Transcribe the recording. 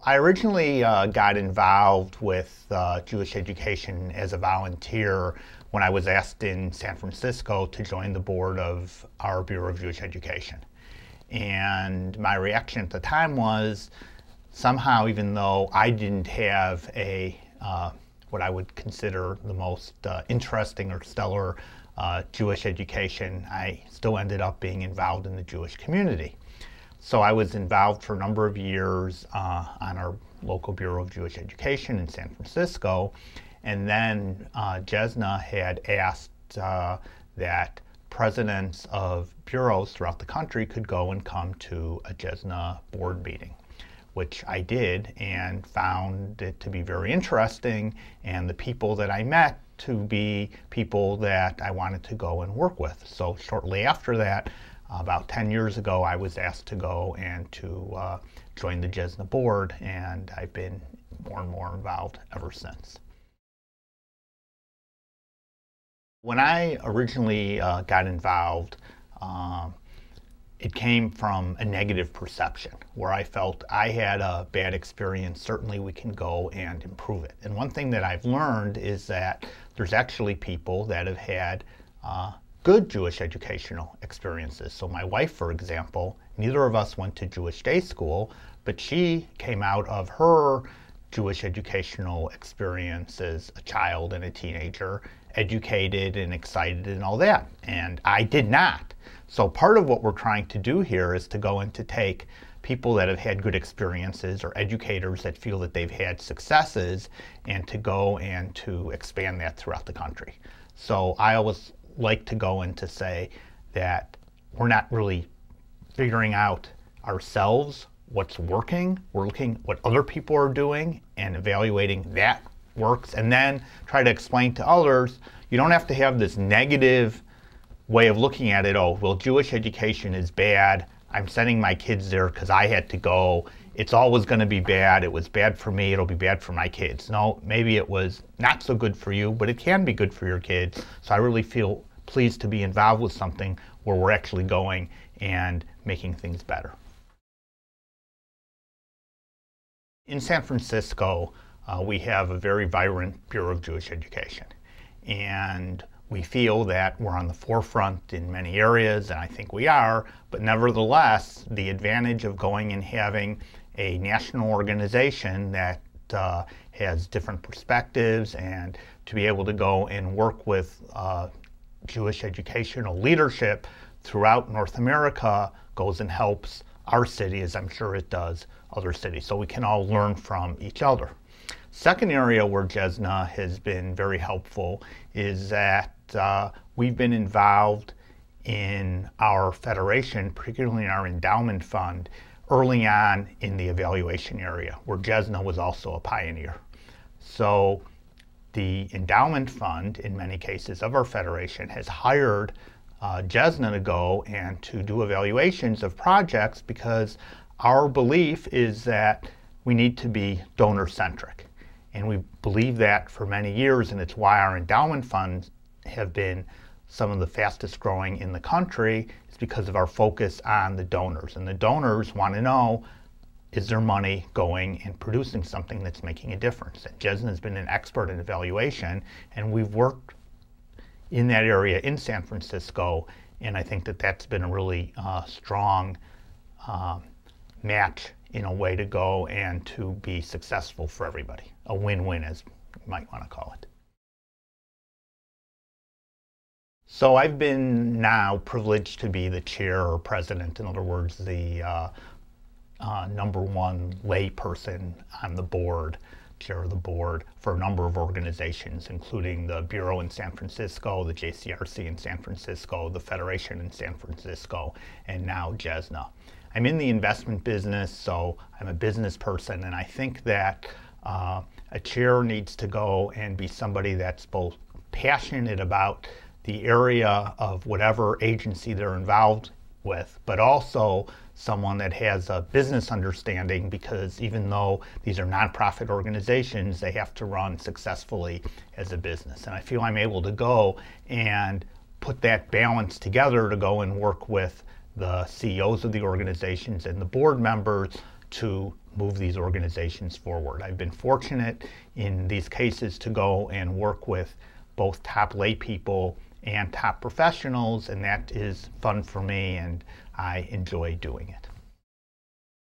I originally got involved with Jewish education as a volunteer when I was asked in San Francisco to join the board of our Bureau of Jewish Education. And my reaction at the time was, somehow, even though I didn't have a what I would consider the most interesting or stellar Jewish education, I still ended up being involved in the Jewish community. So I was involved for a number of years on our local Bureau of Jewish Education in San Francisco, and then JESNA had asked that presidents of bureaus throughout the country could go and come to a JESNA board meeting, which I did and found it to be very interesting, and the people that I met to be people that I wanted to go and work with. So shortly after that, about 10 years ago, I was asked to go and to join the JESNA board, and I've been more and more involved ever since. When I originally got involved, it came from a negative perception where I felt I had a bad experience. Certainly we can go and improve it. And one thing that I've learned is that there's actually people that have had good Jewish educational experiences. So my wife, for example, neither of us went to Jewish day school, but she came out of her Jewish educational experience as a child and a teenager, educated and excited and all that. And I did not. So part of what we're trying to do here is to go and to take people that have had good experiences or educators that feel that they've had successes and to go and to expand that throughout the country. So I always like to go and to say that we're not really figuring out ourselves what's working. We're looking what other people are doing and evaluating that works, and then try to explain to others, you don't have to have this negative way of looking at it. Oh, well, Jewish education is bad. I'm sending my kids there because I had to go. It's always going to be bad. It was bad for me. It'll be bad for my kids. No, maybe it was not so good for you, but it can be good for your kids. So I really feel pleased to be involved with something where we're actually going and making things better. In San Francisco, we have a very vibrant Bureau of Jewish Education. And we feel that we're on the forefront in many areas, and I think we are, but nevertheless, the advantage of going and having a national organization that has different perspectives and to be able to go and work with Jewish educational leadership throughout North America goes and helps our city, as I'm sure it does other cities, so we can all learn from each other. Second area where JESNA has been very helpful is that we've been involved in our federation, particularly in our endowment fund, early on in the evaluation area, where JESNA was also a pioneer. So the endowment fund, in many cases of our federation, has hired JESNA to go and to do evaluations of projects because our belief is that we need to be donor-centric. And we believe that for many years, and it's why our endowment funds have been some of the fastest growing in the country, is because of our focus on the donors. And the donors want to know, is their money going and producing something that's making a difference? And JESNA has been an expert in evaluation, and we've worked in that area in San Francisco, and I think that that's been a really strong match in a way to go and to be successful for everybody. A win-win, as you might want to call it. So I've been now privileged to be the chair or president, in other words, the #1 lay person on the board, chair of the board, for a number of organizations, including the Bureau in San Francisco, the JCRC in San Francisco, the Federation in San Francisco, and now JESNA. I'm in the investment business, so I'm a business person, and I think that a chair needs to go and be somebody that's both passionate about the area of whatever agency they're involved with, but also someone that has a business understanding, because even though these are nonprofit organizations, they have to run successfully as a business. And I feel I'm able to go and put that balance together to go and work with the CEOs of the organizations and the board members to move these organizations forward. I've been fortunate in these cases to go and work with both top lay people and top professionals, and that is fun for me, and I enjoy doing it.